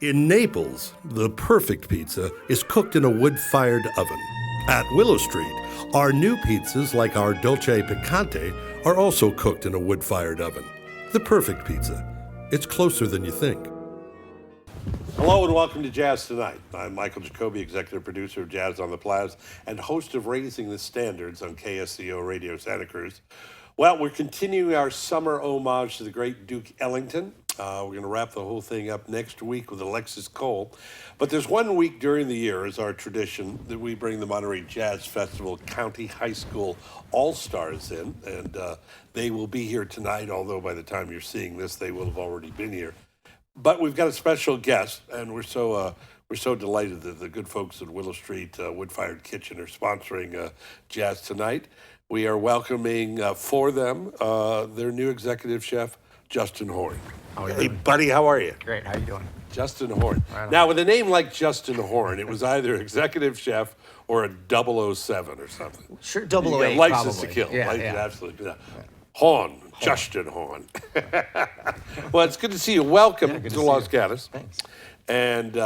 In Naples, the perfect pizza is cooked in a wood-fired oven. At Willow Street, our new pizzas, like our Dolce Picante, are also cooked in a wood-fired oven. The perfect pizza. It's closer than you think. Hello and welcome to Jazz Tonight. I'm Michael Jacobi, executive producer of Jazz on the Plazz and host of Raising the Standards on KSCO Radio Santa Cruz. Well, we're continuing our summer homage to the great Duke Ellington. We're going to wrap the whole thing up next week with Alexis Cole. But there's one week during the year, as our tradition, that we bring the Monterey Jazz Festival County High School All-Stars in. And they will be here tonight, although by the time you're seeing this, they will have already been here. But we've got a special guest, and we're so delighted that the good folks at Willow Street Wood-Fired Kitchen are sponsoring Jazz Tonight. We are welcoming for them their new executive chef, Justin Horn. Hey, buddy, how are you? Great, how you doing? Justin Horn. Right. Now, with a name like Justin Horn, it was either executive chef or a 007 or something. Sure, 008 License probably. to Kill. Yeah. Absolutely. Yeah. Horn. Justin Horn. Well, it's good to see you. Welcome to Los Gatos. Thanks. And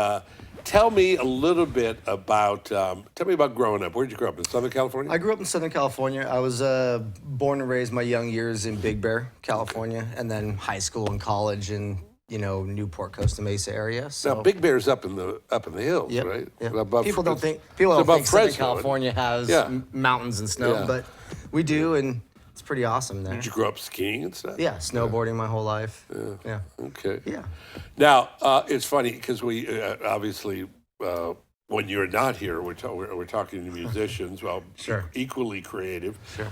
tell me a little bit about, growing up. Where'd you grow up, in Southern California? I grew up in Southern California. I was born and raised my young years in Big Bear, California, and then high school and college in, Newport, Costa Mesa area. So now, Big Bear's up in the hills, yep, right? Yep. People don't think Southern California has mountains and snow, but we do, and it's pretty awesome there. Did you grow up skiing and stuff? Yeah, snowboarding my whole life. Yeah. Okay. Yeah. Now, it's funny because we obviously, when you're not here, we're talking to musicians, sure, equally creative. Sure.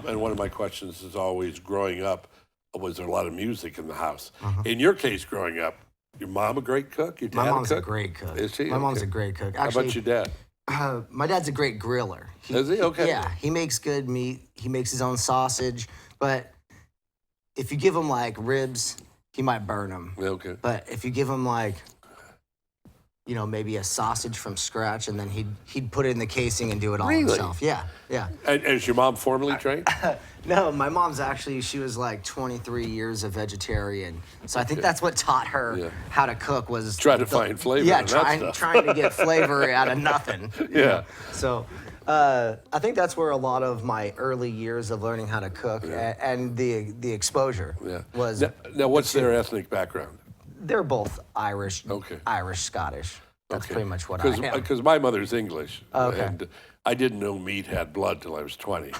And one of my questions is always, growing up, was there a lot of music in the house? In your case, growing up, your mom a great cook? Your dad my mom's a cook? a great cook. Is she? My mom's a great cook. Actually, how about your dad? My dad's a great griller. Is he? Okay. Yeah, he makes good meat. He makes his own sausage. But if you give him like ribs, he might burn them. Okay. But if you give him like, maybe a sausage from scratch, and then he'd put it in the casing and do it all himself. Yeah. And is your mom formally trained? No, my mom's actually, she was like 23 years a vegetarian. So I think that's what taught her how to cook was... Try to find flavor. Yeah, trying to get flavor out of nothing. Yeah. So I think that's where a lot of my early years of learning how to cook and the exposure was... Now, what's their ethnic background? They're both Irish, Scottish. That's pretty much what I am. Because my mother's English. Okay. And I didn't know meat had blood till I was 20.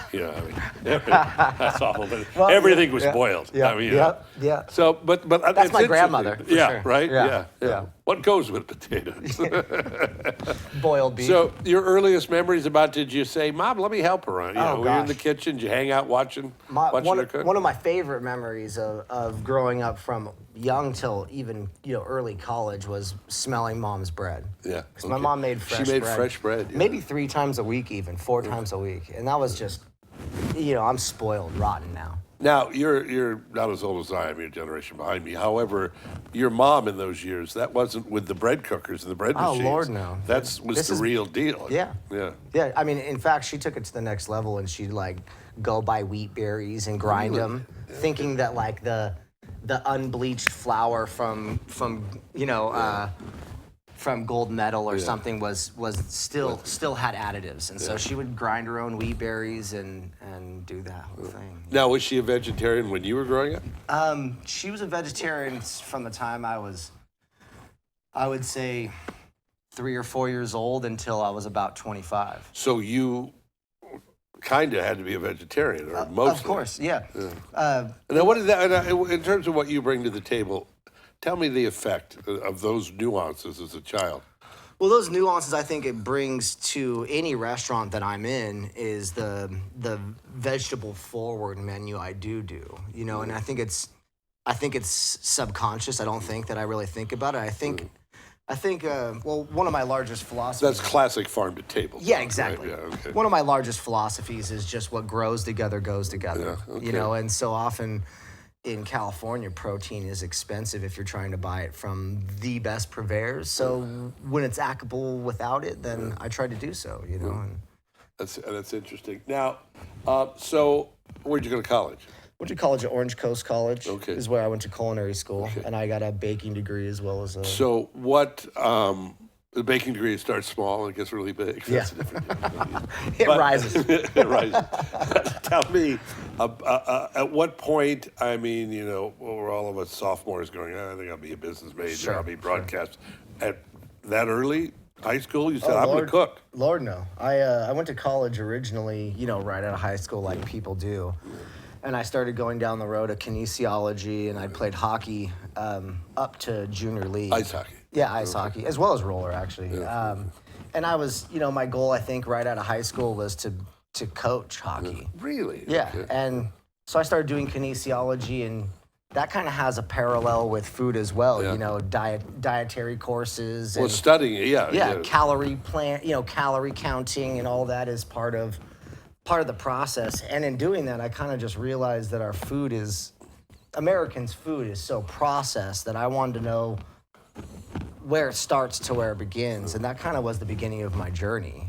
That's awful. But everything was boiled. Yeah. So, but that's my grandmother. For sure. Right. Yeah. What goes with potatoes? Boiled beef. So, your earliest memories about? Did you say, "Mom, let me help her"? Were you in the kitchen? Did you hang out watching her cook? One of my favorite memories of growing up from young till even early college was smelling Mom's bread. Yeah. Because my mom made fresh bread. She made fresh bread. Yeah. Maybe 3 times a week, even 4 times a week, and that was just, I'm spoiled rotten now. Now, you're not as old as I am, you're a generation behind me. However, your mom in those years, that wasn't with the bread cookers and the bread machines. Oh, Lord, no. That was the real deal. Yeah. Yeah. I mean, in fact, she took it to the next level, and she'd, go buy wheat berries and grind them, thinking that, the unbleached flour from gold medal or something was still had additives, and so she would grind her own wheat berries and do that whole thing. Now, was she a vegetarian when you were growing up? She was a vegetarian from the time I would say 3 or 4 years old until I was about 25. So you kind of had to be a vegetarian, or mostly. Of course, yeah. Now, what is that in terms of what you bring to the table? Tell me the effect of those nuances as a child. Well, those nuances I think it brings to any restaurant that I'm in is the vegetable forward menu I do, and I think it's subconscious. I don't think that I really think about it. I think one of my largest philosophies... That's classic farm to table. Yeah, exactly. Right? Yeah, okay. One of my largest philosophies is just what grows together goes together. Yeah, okay. And so often in California, protein is expensive if you're trying to buy it from the best purveyors. So when it's applicable without it, then I try to do so, And That's interesting. Now, so where'd you go to college? Went to college at Orange Coast College. Okay. Is where I went to culinary school, and I got a baking degree as well as a. So what? The baking degree starts small and it gets really big. Yeah. That's a different It rises. It rises. Tell me, at what point? I mean, we're all of us sophomores going, I think I'll be a business major. Sure, I'll be broadcast. At that early, high school, you said, Oh, I'm going to cook. Lord, no. I went to college originally, right out of high school, like people do. And I started going down the road of kinesiology, and I played hockey up to junior league. Ice hockey. Yeah, ice hockey, as well as roller, actually. Yeah. And I was, my goal, I think, right out of high school was to coach hockey. Really? Yeah, Okay. and so I started doing kinesiology, and that kind of has a parallel with food as well. Yeah. Dietary courses. Well, And, studying it, yeah. calorie plan, calorie counting, and all that is part of the process. And in doing that, I kind of just realized that Americans' food is so processed that I wanted to know where it starts to where it begins, and that kind of was the beginning of my journey.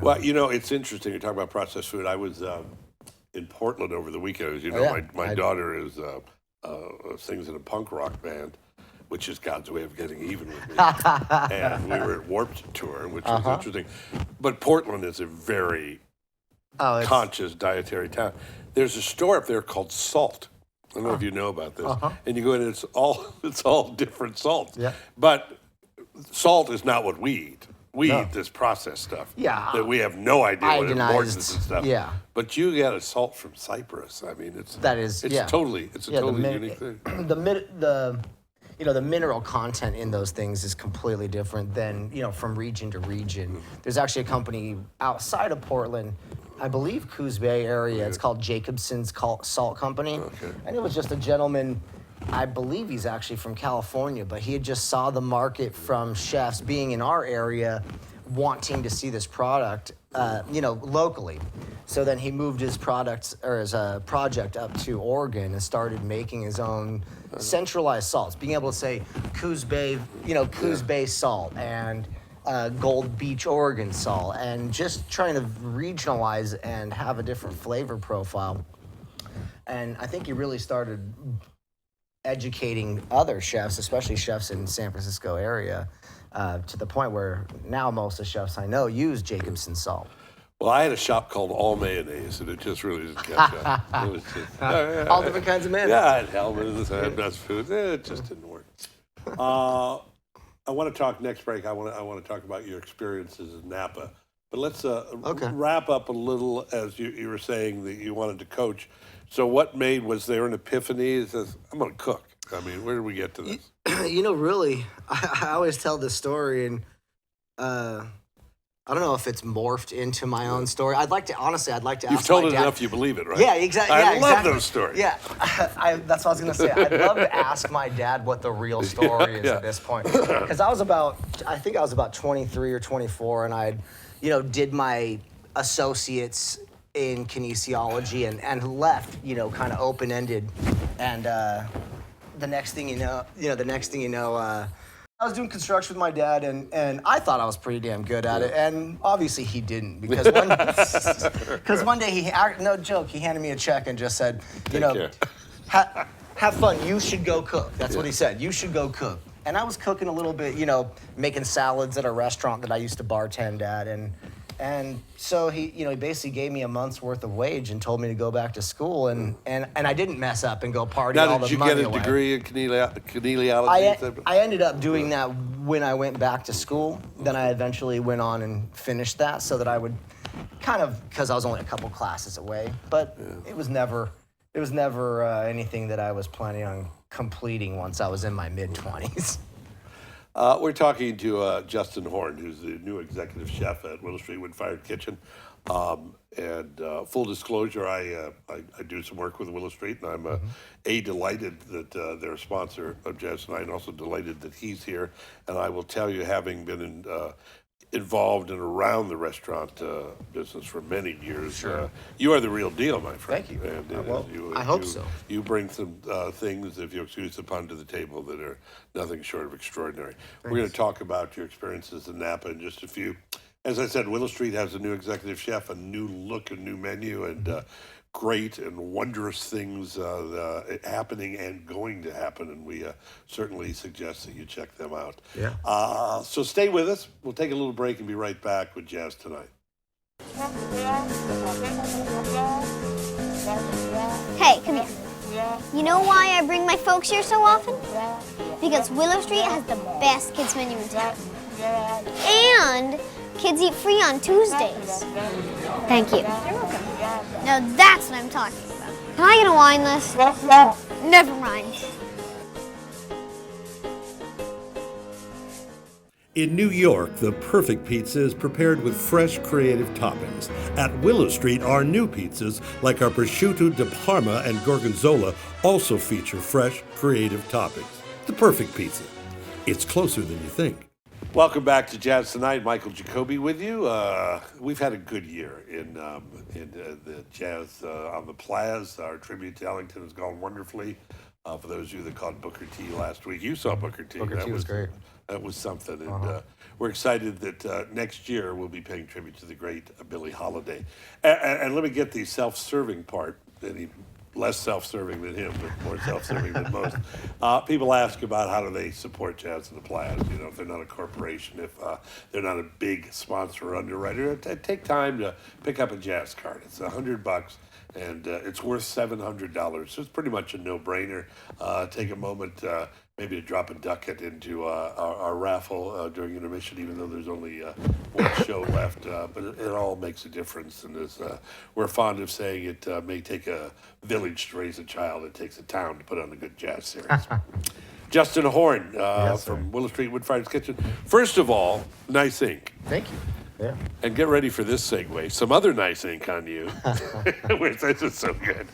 Well, it's interesting. You talk about processed food. I was in Portland over the weekend. As you know, yeah. my daughter is sings in a punk rock band, which is God's way of getting even with me. And we were at Warped Tour, which was interesting. But Portland is a very conscious dietary town. There's a store up there called Salt. I don't know if you know about this. And you go in, and it's all different salts. Yeah. But salt is not what we eat. We eat this processed stuff. Yeah. That we have no idea what it Iodinized, importance and stuff. yeah. But you get a salt from Cyprus. I mean, it's a totally unique thing. The mineral content in those things is completely different than, from region to region. There's actually a company outside of Portland, I believe Coos Bay area. It's called Jacobson's Salt Company. Okay. And it was just a gentleman, I believe he's actually from California, but he had just saw the market from chefs being in our area wanting to see this product, locally. So then he moved his project up to Oregon and started making his own centralized salts, being able to say Coos Bay, Coos Bay salt and Gold Beach, Oregon salt, and just trying to regionalize and have a different flavor profile. And I think he really started educating other chefs, especially chefs in San Francisco area, to the point where now most of the chefs I know use Jacobson salt. Well, I had a shop called All Mayonnaise, and it just really didn't catch up. It was just, All different kinds of mayonnaise. Yeah, I had Hellman's, I had Best Foods. It just didn't work. I want to talk next break. I want to talk about your experiences in Napa. But let's wrap up a little, as you were saying that you wanted to coach. So was there an epiphany? It says, I'm going to cook. I mean, where did we get to this? Really, I always tell this story, and I don't know if it's morphed into my own story. I'd like to ask You've my told it dad. enough, you believe it, right? Yeah, exactly. I love those stories. Yeah, that's what I was going to say. I'd love to ask my dad what the real story is at this point. Because I think I was about 23 or 24, and I, did my associates in kinesiology and left, kind of open-ended. And the next thing you know, I was doing construction with my dad, and I thought I was pretty damn good at it, and obviously he didn't, because one day he handed me a check and just said, have fun, you should go cook. That's what he said, you should go cook. And I was cooking a little bit, making salads at a restaurant that I used to bartend at, and so he basically gave me a month's worth of wage and told me to go back to school, and I didn't mess up and go party all the money away. Now, did you get a degree in kinesiology? I ended up doing that when I went back to school. Then I eventually went on and finished that so that I would because I was only a couple classes away. But it was never anything that I was planning on completing once I was in my mid-20s. We're talking to Justin Horn, who's the new executive chef at Willow Street Wood-Fired Kitchen. And full disclosure, I do some work with Willow Street, and I'm delighted that they're a sponsor of Jazz Tonight, and also delighted that he's here. And I will tell you, having been involved and around the restaurant business for many years, you are the real deal, my friend. Thank you. And, I hope so. You bring some things, if you excuse the pun, to the table that are nothing short of extraordinary. Thanks. We're going to talk about your experiences in Napa in just a few. As I said, Willow Street has a new executive chef, a new look, a new menu, and great and wondrous things happening and going to happen, and we certainly suggest that you check them out. Yeah. So stay with us. We'll take a little break and be right back with Jazz Tonight. Hey, come here. You know why I bring my folks here so often? Because Willow Street has the best kids menu in town. And kids eat free on Tuesdays. Thank you. You're welcome. Now that's what I'm talking about. Can I get a wine list? Never mind. In New York, the perfect pizza is prepared with fresh, creative toppings. At Willow Street, our new pizzas, like our prosciutto di Parma and gorgonzola, also feature fresh, creative toppings. The perfect pizza. It's closer than you think. Welcome back to Jazz Tonight. Michael Jacobi with you. We've had a good year in the jazz on the Plazz. Our tribute to Ellington has gone wonderfully. For those of you that caught Booker T last week, you saw Booker T. Booker T was great. That was something, and we're excited that next year we'll be paying tribute to the great Billie Holiday. And let me get the self-serving part, any less self-serving than him, but more self-serving than most. People ask about how do they support Jazz and the Plazz, if they're not a corporation, if they're not a big sponsor or underwriter. Take time to pick up a Jazz card. It's $100. And it's worth $700, so it's pretty much a no-brainer. Take a moment, maybe to drop a ducat into our raffle during intermission, even though there's only one show left. But it all makes a difference, and as we're fond of saying, it may take a village to raise a child. It takes a town to put on a good jazz series. Justin Horn from Willow Street Woodfire's Kitchen. First of all, nice ink. Thank you. Yeah. And get ready for this segue. Some other nice ink on you. This is so good.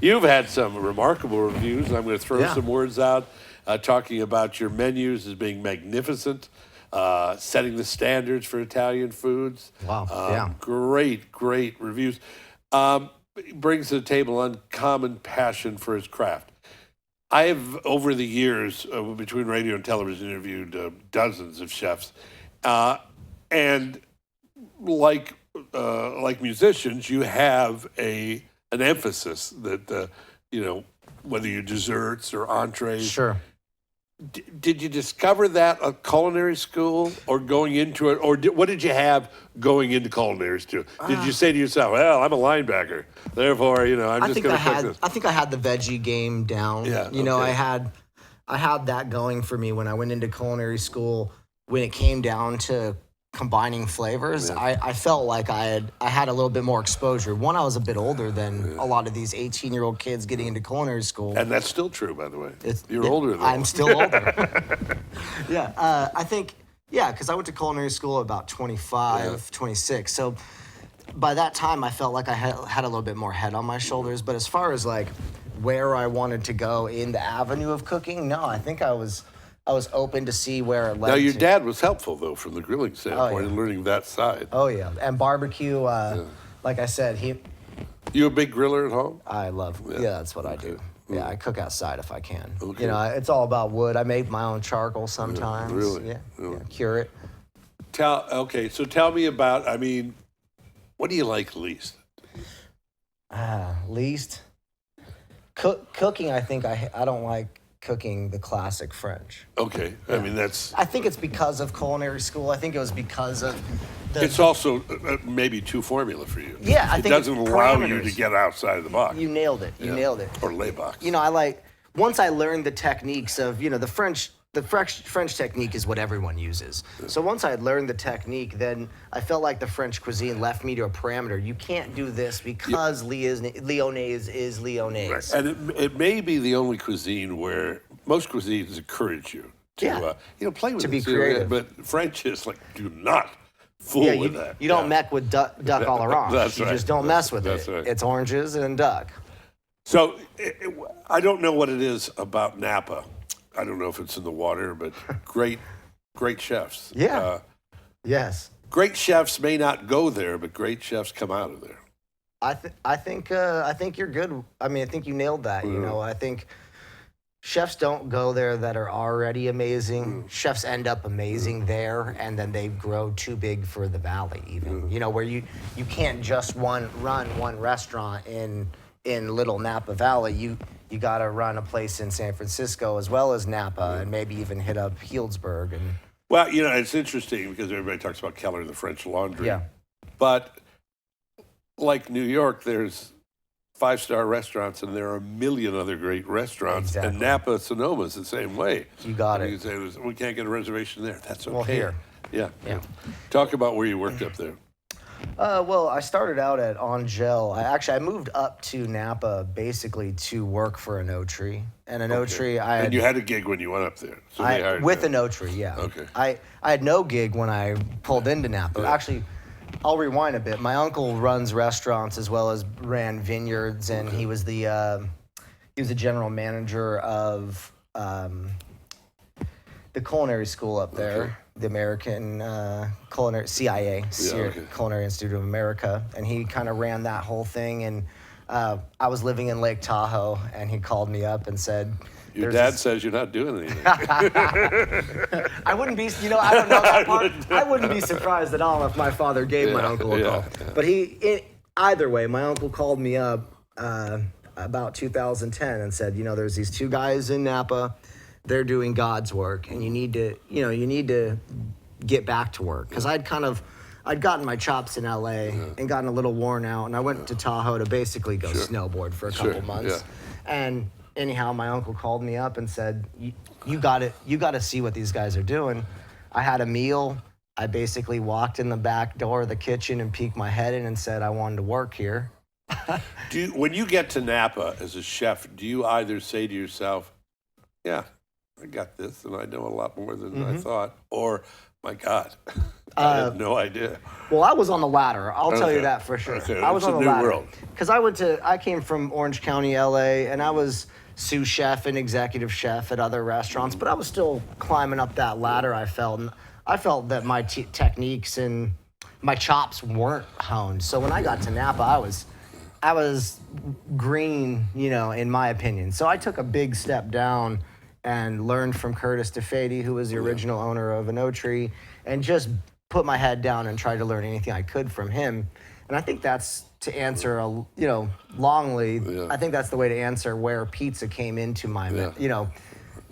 You've had some remarkable reviews. I'm going to throw some words out talking about your menus as being magnificent, setting the standards for Italian foods. Wow. Great, great reviews. Brings to the table uncommon passion for his craft. I have, over the years, between radio and television, interviewed dozens of chefs. And like musicians, you have an emphasis that whether you're desserts or entrees. Sure. Did you discover that at culinary school, or going into it, or what did you have going into culinary school? Did you say to yourself, "Well, I'm a linebacker, therefore, I'm just going to cook this"? I think I had the veggie game down. Yeah. I had that going for me when I went into culinary school. When it came down to combining flavors, I felt like I had a little bit more exposure. One, I was a bit older than a lot of these 18-year-old kids getting into culinary school. And that's still true, by the way. You're older than I'm still older. I think, because I went to culinary school at about 25, 26. So by that time, I felt like I had a little bit more head on my shoulders. But as far as like where I wanted to go in the avenue of cooking, no, I think I was open to see where it led. Now, your dad was helpful, though, from the grilling standpoint and learning that side. Oh, yeah. And barbecue, like I said, You a big griller at home? I love, that's what I do. Yeah, I cook outside if I can. Okay. It's all about wood. I make my own charcoal sometimes. Really? Yeah, cure it. So tell me about, what do you like least? Least? Cooking, I think I don't like cooking the classic French. Okay. That's... I think it's because of culinary school. I think it was because of it's also maybe too formula for you. Yeah, I think it doesn't allow you to get outside of the box. You nailed it. You nailed it. Or lay box. Once I learned the techniques of, the French technique is what everyone uses. Yeah. So once I had learned the technique, then I felt like the French cuisine left me to a parameter. You can't do this because Lyonnaise is Lyonnaise. Right. And it may be the only cuisine where most cuisines encourage you to play with to be creative. But French is like, do not fool with that. You don't mess with duck all around. That's you right. just don't mess with it. Right. It's oranges and duck. So I don't know what it is about Napa. I don't know if it's in the water, but great chefs. Yeah. Yes. Great chefs may not go there, but great chefs come out of there. I think you're good. I think you nailed that. I think chefs don't go there that are already amazing. Chefs end up amazing there, and then they grow too big for the valley even. You know, where you can't just run one restaurant in Little Napa Valley. You got to run a place in San Francisco as well as Napa, and maybe even hit up Healdsburg. And Well, you know, it's interesting because everybody talks about Keller and the French Laundry. yeah, But like New York, there's 5-star restaurants, and there are a million other great restaurants. Exactly. And Napa, Sonoma's the same way. You got it. You say, we can't get a reservation there. That's okay. Well, here. Yeah. Yeah. Talk about where you worked up there. Well, I started out at Angel. I moved up to Napa basically to work for an oak tree. And an oak tree, And you had a gig when you went up there. So they hired with you. an oak tree, yeah. Okay. I had no gig when I pulled into Napa. Yeah. Actually, I'll rewind a bit. My uncle runs restaurants as well as ran vineyards, and he was the general manager of the culinary school up there, the American Culinary CIA, Culinary Institute of America, and he kind of ran that whole thing. And I was living in Lake Tahoe, and he called me up and said, Your dad says you're not doing anything. I wouldn't be, you know, I don't know that part. I wouldn't be surprised at all if my father gave my uncle a call. Yeah. But either way, my uncle called me up about 2010 and said, you know, there's these two guys in Napa. They're doing God's work, and you need to get back to work. Because I'd gotten my chops in LA and gotten a little worn out, and I went to Tahoe to basically go snowboard for a couple months. And anyhow, my uncle called me up and said, you got to see what these guys are doing. I had a meal. I basically walked in the back door of the kitchen and peeked my head in and said I wanted to work here. When you get to Napa as a chef, do you either say to yourself, yeah, I got this and I know a lot more than I thought, or, my God, I had no idea. Well, I was on the latter. I'll tell you that for sure. Okay. I was It's on a the new ladder. world. Because I came from Orange County, LA, and I was sous chef and executive chef at other restaurants, but I was still climbing up that ladder, I felt. And I felt that my techniques and my chops weren't honed. So when I got to Napa, I was green, you know, in my opinion. So I took a big step down and learned from Curtis DeFady, who was the original owner of An Oak Tree, and just put my head down and tried to learn anything I could from him. And I think that's to answer, longly, I think that's the way to answer where pizza came into my,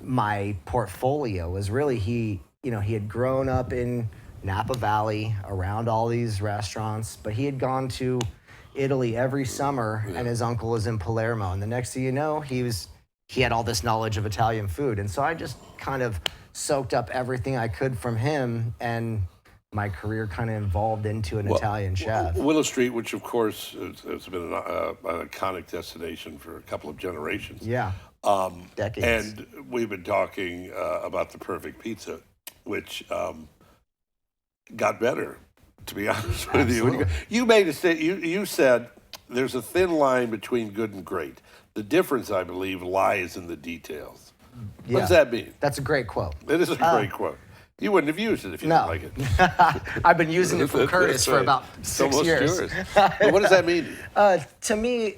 my portfolio was really he had grown up in Napa Valley around all these restaurants, but he had gone to Italy every summer, and his uncle was in Palermo. And the next thing you know, he had all this knowledge of Italian food. And so I just kind of soaked up everything I could from him, and my career kind of evolved into an Italian chef. Willow Street, which of course has been an iconic destination for a couple of generations. Yeah, decades. And we've been talking about the perfect pizza, which got better, to be honest with you. You made a statement. You said there's a thin line between good and great. The difference, I believe, lies in the details. What does that mean? That's a great quote. It is a great quote. You wouldn't have used it if you didn't like it. I've been using it from Curtis for about 6 years. But what does that mean? To me,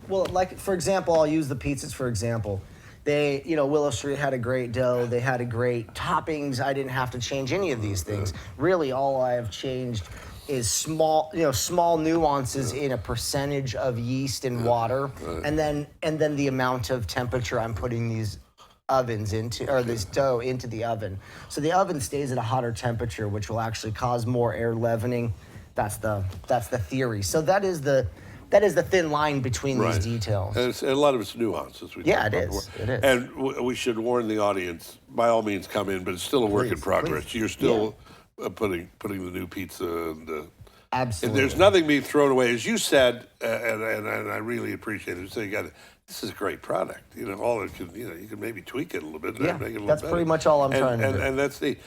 well, like, for example, I'll use the pizzas for example. They, Willow Street had a great dough. They had a great toppings. I didn't have to change any of these things. Really, all I have changed is small nuances in a percentage of yeast and water, and then the amount of temperature I'm putting these ovens into, or this dough into the oven. So the oven stays at a hotter temperature, which will actually cause more air leavening. That's the theory. So that is the thin line between these details. And a lot of it's nuances. It is. And we should warn the audience, by all means come in, but it's still a work in progress. You're still putting the new pizza and absolutely. And there's nothing being thrown away. As you said, and I really appreciate it, so this is a great product. All it can, you can maybe tweak it a little bit. Yeah, make it a little that's better. pretty much all I'm trying to do. And that's the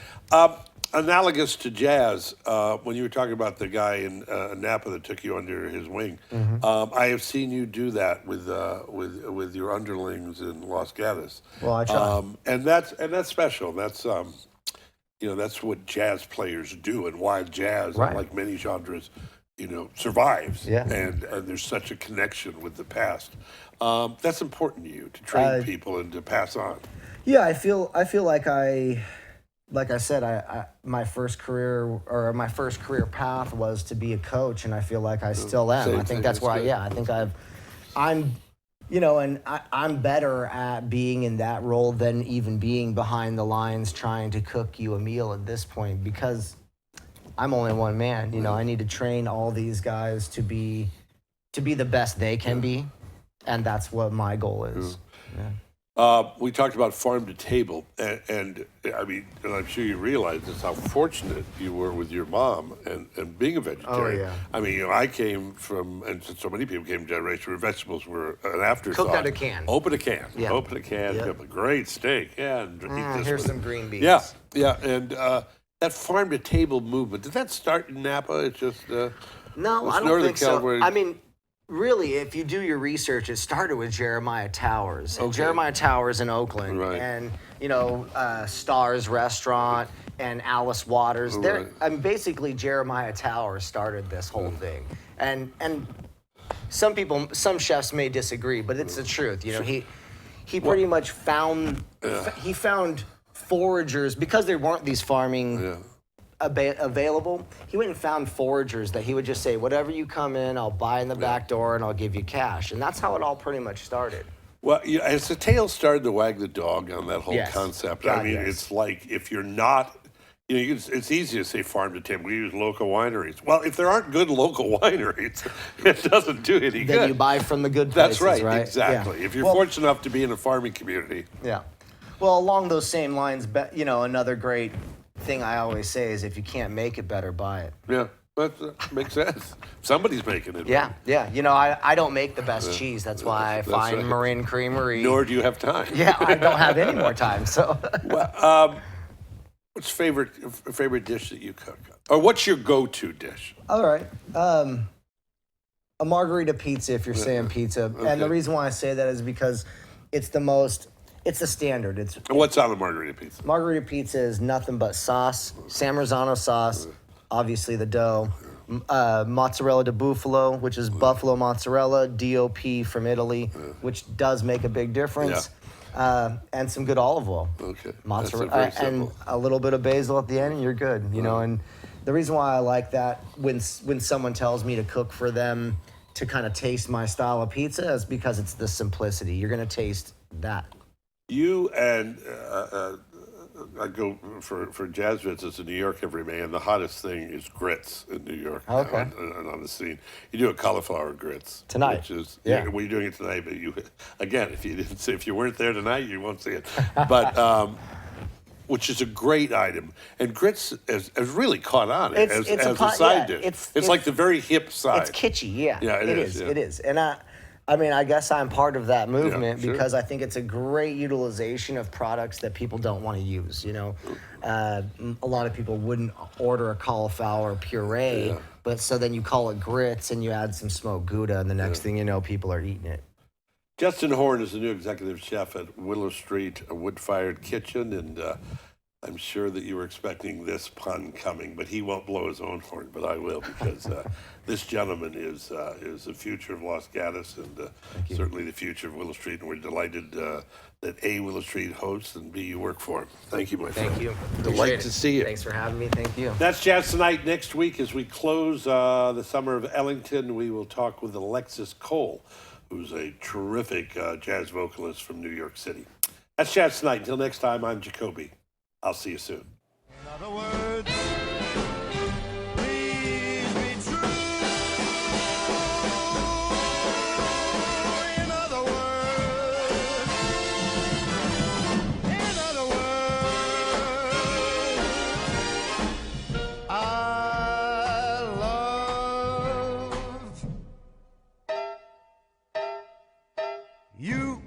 analogous to jazz. When you were talking about the guy in Napa that took you under his wing, I have seen you do that with your underlings in Los Gatos. Well, I try. And that's special. That's that's what jazz players do, and why jazz, like many genres, survives. Yeah. And there's such a connection with the past. That's important to you, to train people and to pass on. Yeah, I feel like I said, my first career path was to be a coach, and I feel like I still am. I think that's where I'm better at being in that role than even being behind the lines trying to cook you a meal at this point, because I'm only one man. I need to train all these guys to be the best they can be, and that's what my goal is. Yeah. We talked about farm to table, and I'm sure you realize this, how fortunate you were with your mom and being a vegetarian. Oh, yeah. I came from, and so many people came from a generation where vegetables were an afterthought. Cooked out of a can. Open a can. Yeah. Open a can. Yep. Have a great steak. Yeah, and eat this Here's with some it. green beans. Yeah, and that farm to table movement, did that start in Napa? It's just No, I don't think so. Really, if you do your research, it started with Jeremiah Towers. Okay. Jeremiah Towers in Oakland, Right. and Stars Restaurant and Alice Waters. Right. Basically Jeremiah Towers started this whole thing, and some chefs may disagree, but it's the truth. He pretty much found foragers, because there weren't these farming. Available. He went and found foragers that he would just say, whatever you come in, I'll buy in the back door and I'll give you cash. And that's how it all pretty much started. Well, as the tail started to wag the dog on that whole Yes. concept, God, it's like if you're not, it's easy to say farm to table. We use local wineries. Well, if there aren't good local wineries, it doesn't do any good. Then you buy from the good places, That's right, right? exactly. Yeah. If you're fortunate enough to be in a farming community. Yeah. Well, along those same lines, another great thing I always say is, if you can't make it better, buy it. Yeah, that makes sense. Somebody's making it. Yeah, yeah. I don't make the best cheese. That's why I find right. Marin Creamery. Nor do you have time. Yeah, I don't have any more time. So. What's favorite dish that you cook? Or what's your go-to dish? All right. A margarita pizza, if you're saying pizza. Okay. And the reason why I say that is because it's the standard. And what's on a margarita pizza? Margarita pizza is nothing but sauce, San Marzano sauce, obviously the dough, mozzarella di bufalo, which is buffalo mozzarella, DOP from Italy, which does make a big difference, and some good olive oil. Okay. Mozzarella, and a little bit of basil at the end, and you're good. And the reason why I like that when someone tells me to cook for them to kind of taste my style of pizza is because it's the simplicity. You're gonna taste that. You and I go for jazz visits in New York every May, and the hottest thing is grits in New York. Okay. On the scene, you do a cauliflower grits Tonight. which is Yeah. Well, you're doing it tonight, but if you weren't there tonight, you won't see it. But which is a great item, and grits has really caught on as a side dish. It's like the very hip side. It's kitschy, yeah. Yeah, it is. It is, and I guess I'm part of that movement sure. because I think it's a great utilization of products that people don't want to use. A lot of people wouldn't order a cauliflower puree, but so then you call it grits and you add some smoked Gouda, and the next thing you know, people are eating it. Justin Horn is the new executive chef at Willow Street, a wood-fired kitchen, and I'm sure that you were expecting this pun coming, but he won't blow his own horn, but I will, because this gentleman is the future of Los Gatos and certainly the future of Willow Street, and we're delighted that A, Willow Street hosts, and B, you work for him. Thank you, my friend. Thank you. Delight to see you. Thanks for having me. Thank you. That's Jazz Tonight. Next week, as we close the summer of Ellington, we will talk with Alexis Cole, who's a terrific jazz vocalist from New York City. That's Jazz Tonight. Until next time, I'm Jacobi. I'll see you soon. In other words, please be true. In other words, I love you.